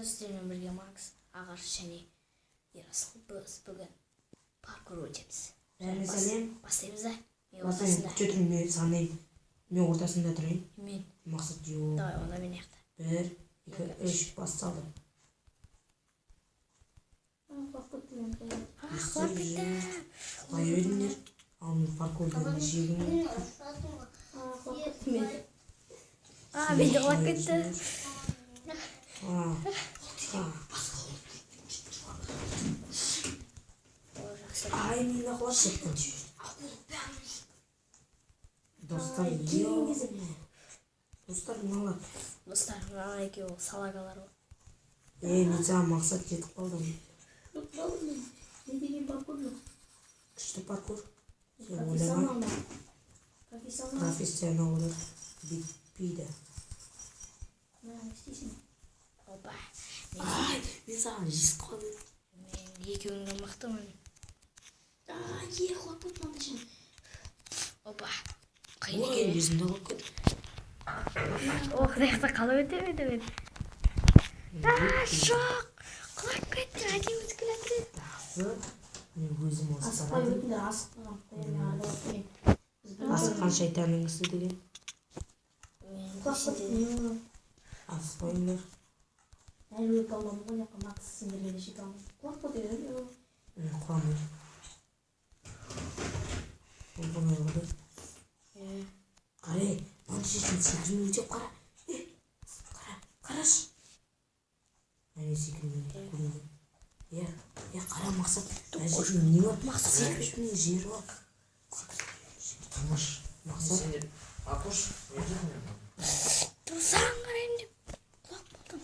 сіздермен бірге Макс, Ағаш және Ерасыл біз бүгін паркур өтеміз. Бастаймыз да? Бастаймын, күте тұрын, мен санайын. Мен ортасында тұрайын. Мен. Мақсат жоқ. Давай, онда мен яқты. 1, 2, 3, басталды. Құлап кетті. Құлай беріңдер. Ал мен паркурдың жегімін. Мен де құлап кетті. Ай, мен де құлап кеттім. Достар, достар, мыналар. Достар, мына екеуі салагалар ғой. Мен жаңа мақсат жетіп қалдым. Не деген паркур жоқ? Күшті паркур. Сен ойлама. Профессионалдар бітпейді. Не істейсің? Опа. Ай, мен саған жесіп қалдым. Мен екеуіңді мықтымын. Құлап кетті андайшын. Опа. Ой, өзімді қалып кетті. Құдаяқта қалып өтемеді мен. Жоқ. Құлап кетті. Әдеміз күләтті. Мен өзім осы Асықпай сағадым. өтіндер, асықпаған. Асыққан шайтанның ісі деген. Құлап кетті. Асықпайыңдар. Әлі өп алмадым ғой, жаққа Макс сендерге жете алмадым. Құлап кетті. Мен құламын. Ол қонай қылды. Қарай, маңыз шешін секірмей өтеп қара. Қараш. Әне секірмей көрінді. Қара мақсат. Әжірін не бар? Секірмей жері бар. Тамаш. Мақсат. Ақош, Саған қарайым деп құлап қалдым.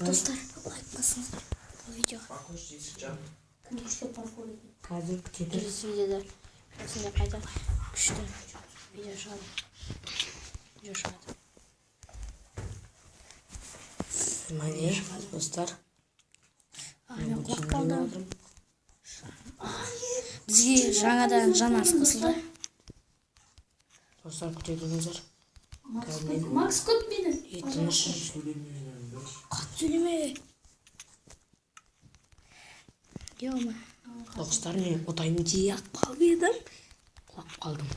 Достар, лайк басыңыздар бұл видеоға. Ақош дейсің жаным. Кім күшті паркур екен? Қазір кетір. Келесі видеода осындай қайта күшті видео шығады. Мәне, достар. Мен құлап қалдым. Бізге жаңадан жанас қосылды. Достар, күте тұрыңыздар. Макс күт мені. Тыныш. Қатты сөйлеме. Ема. Достар, мен отайым жей ақ қалып едім. Құлап қалдым.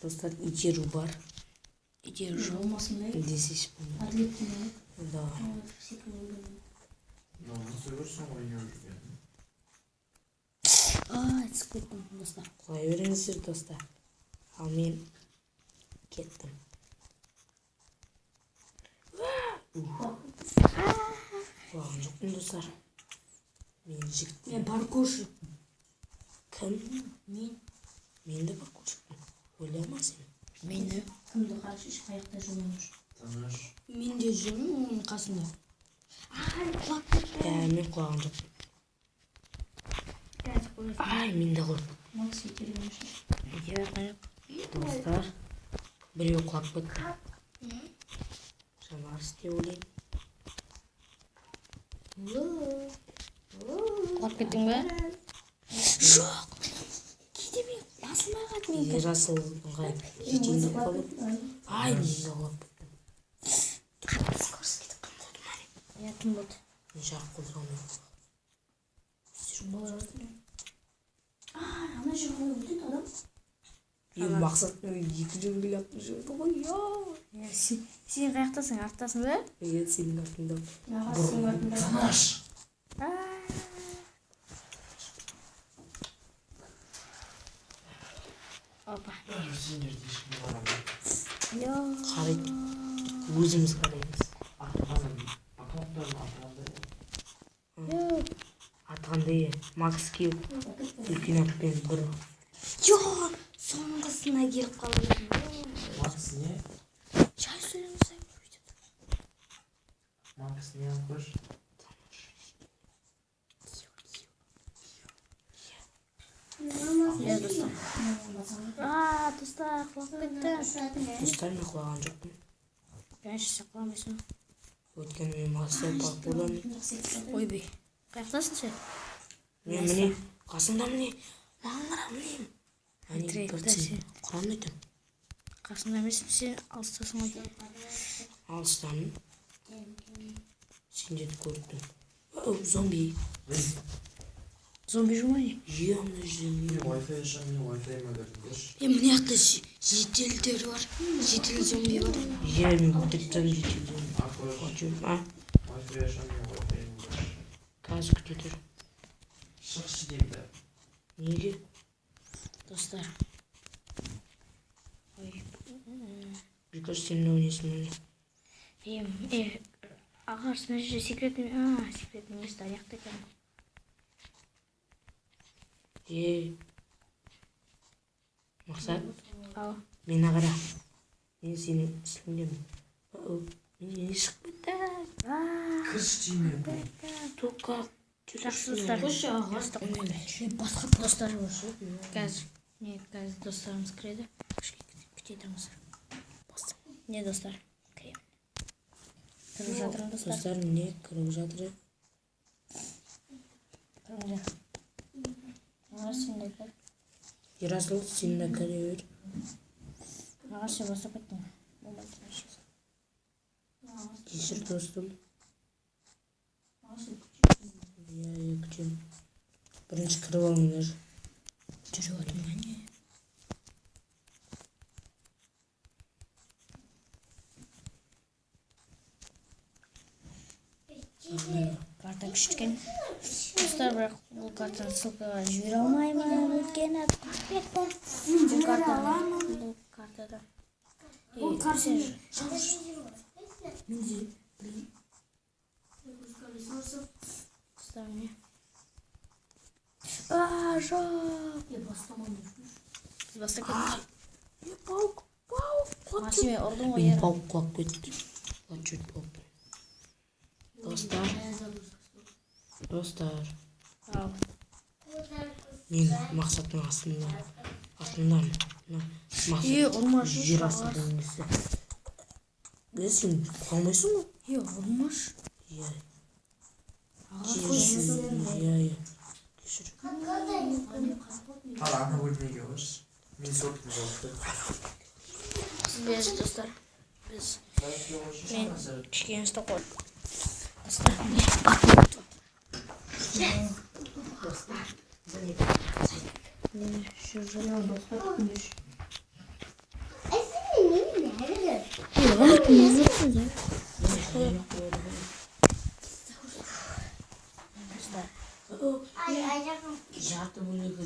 Достар, итеру бар. Итеру жоқ. Болмасын да. Десеш болмайды. Атлеттің да. Да. Мынаны сөйлерсің ғой не жүрген. Түсіп кеттім, достар. Құлай беріңіздер, достар. Ал мен кеттім. Құлаған жоқпын, достар. Мен жіктім. Мен паркуршы. Кім? Мен де паркуршықпын. Ойлама сен. Мен де. Кімді қаршы қаяқта жүрмеңіз. Таныш. Мен де жүрмін оның қасында. Құлап кетті. Мен құлаған жоқпын. Ай, мен де құлап. Макс етерген үшін. Достар, біреу құлап кетті. Жанарыс деп ойлаймын. Құлап кеттің бе? Жоқ. Кейде мен басылмай қалды мен. Ерасылға жетейін деп қалып. Ай, мен де құлап кеттім. Қатты скорость кетіп қалды. Кім болды? Мен жарық қозғалмай. Ана жерге өтеді адам. Мақсаттың екі жөңгіл аттың жүрді ғой. Сен қаяқтасың, артасың ба? Сенің артында. Ағасының артында. Таныш. Опа. Сендерді ешкім қарамайды. Қарайды. Өзіміз қараймыз. Аккаунттарын атығандай. Атқандай Макс кеу. Үлкен атпен бір. Жоқ, соңғысына келіп қалдым. Макс не? Шай сөйлеміз. Макс не Ақош? Достар, құлап кетті. Достар, мен құлаған жоқпын. Конечно, сен құламайсың. Өйткені мен мақсат паркурдан. Ойбай, қаяқтасың сен? Мен міне, қасымда міне. Маған қара міне. Әне бір тізім құрам өтім. Қасында емеспін, сен алыстасың ғой. Алыстан. Сен жетіп көрдің. Зомби. Зомби жумай. Е, мына жерде. Wi-Fi ашам, мен Wi-Fi-ма көрдіңдерші. Мына жақта жетелдер бар. Жетел зомби бар. Е, мен көтектен жетелден. Ақылыш. Wi-Fi ашам, мен Wi-Fi-ма көрдім. Қазір күтетер. Шықшы дейді. Неге? Достар. Приказ сен ойнайсың мені. Ағар, сен же секретный место аяқта екен. Мақсат, Ал. мені қара. Мен сенің үстіңдемін. Мен шығып кетті. Кірш дейме. Тоқа. Жақсы достар. Басқа достар қазір достарымыз кіреді. Күте тұрыңыздар. Не достар? Кіремін. Кіріп жатырмын достар. Достар міне кіріп жатыр. Кіріңдер. Ағар сен де кір. Ерасыл сен де кіре бер. Ағар сен бастап кеттің. Кешір достым. Я күтем. Бірінші кіріп алыңдар. Жүріп отырмын не? Карта күшіткен. Достар, бірақ бұл картаны ссылкаға жібере алмаймын. Өйткені бұл картада. Ол карта. Достар, не? Жоқ. Біз баста кеттік. Паук. Сен мен ұрдың ғой Мен ер. паук құлап кетті. Чуть паук. Достар. Ал. Мен мақсаттың астындамын. Ұрмаш. Жер астының несі. Сен қалмайсың ғой? Ұрмаш. Иә. Иә. Кешір. Ал ана бөлмеге қош. Мен сортым жауапты. Біз достар. Біз Мен кішкене ұстап қойдық. Достар, Жарты бөлігі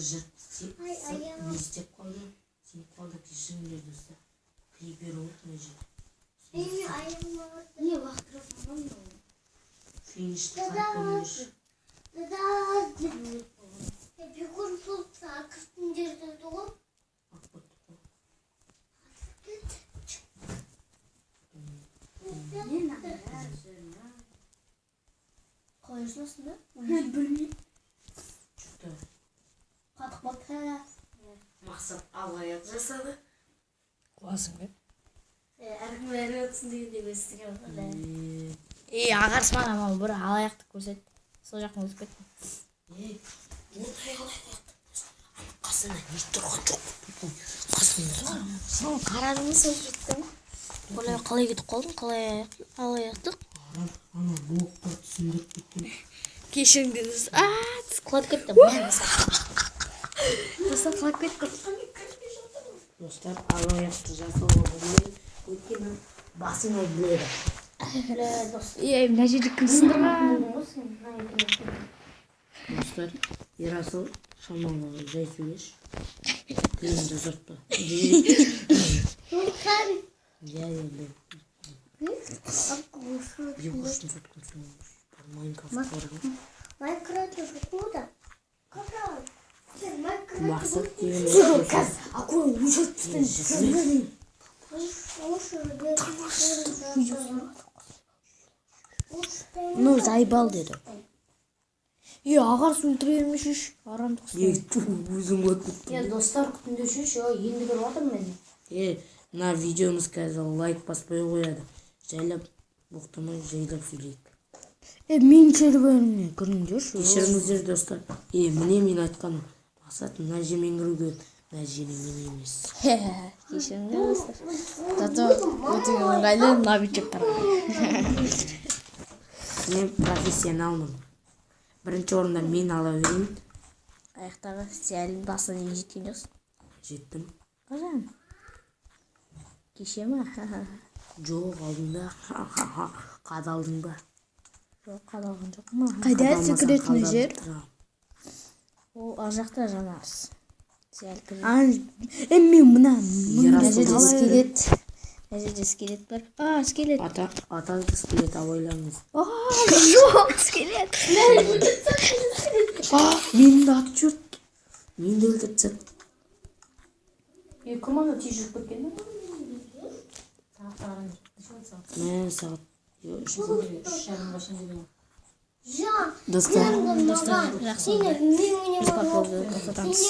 не істеп қалды? Сен қалды кешіріңдер достар. Клипер отына жер. Не вақтырып Финишті қайтпамеш. Бекор солтса ақыртын жерді тұғым. Қалай жасың да? Білмеймін. Жүкті. Қатық бапта. Мақсат алаяқ жасады. қуасың бе? Әркім әрі өтсін дегенде өстіген ғой. Ағарсы маған бір алаяқты көрсетті. Сол жақтың өтіп кеттім. Ондай алаяқ. Қасында не тұрған жоқ. Қасында. Сол қарадың сол жеттің. Қалай кетіп қалдың? Қалай алаяқтық? Ана блокқа түсіндіріп кеттім. Кешіріңдіңіз. Құлап кеттім. Достар құлап кеттім. Достар, алаяқты жасауға болмайды. Өйткені басыңа біледі. Мына жерде кім сындырған? Достар, Ерасыл шамалы жай сөйлеш. Тілін жазыртпа. Я енді. Егошын соткым сөйлеш. Майнкрафт барған. Майнкрафт уже куда? Когда? Мақсат деген. Акой уже Ну, заебал деді. Ағар өлтіре бермеш үш. Арамдық Өзің өтіп. достар күтіндеші, енді көріп отырмын мен. Мына видеомыз қазір лайк баспай қояды. Жайлап боқтамай жайлап сөйлейік. Мен серверіне кіріңдерші. Кешіріңіздер достар. Міне мен айтқаным. Мақсат мына жермен кіруге нәтижені мен емес. Кешіріңдер достар. Зато өте ыңғайлы новичоктарға. Мен профессионалмын. Бірінші орында мен ала берейін. Аяқтағы сәлін басына дейін жеткен жоқсың. Жеттім. Қашан? Кеше ма? Жоқ, алдыңда. Қадалдың ба? Жоқ, қадалған жоқ ма? Қайда секретный жер? Ол ар жақта жанарыз. Сәл кіреді. Мен мына Мына жерде скелет. Мына жерде скелет бар. Скелет. Атақты скелет абайлаңыз. Жоқ, скелет. Мені де атып жүрді. Мені де өлтіріп тастады. Кім ана тез жүріп кеткен бе? Мә, сағат. Достар, жақсы. Біз паркурды тоқтатамыз.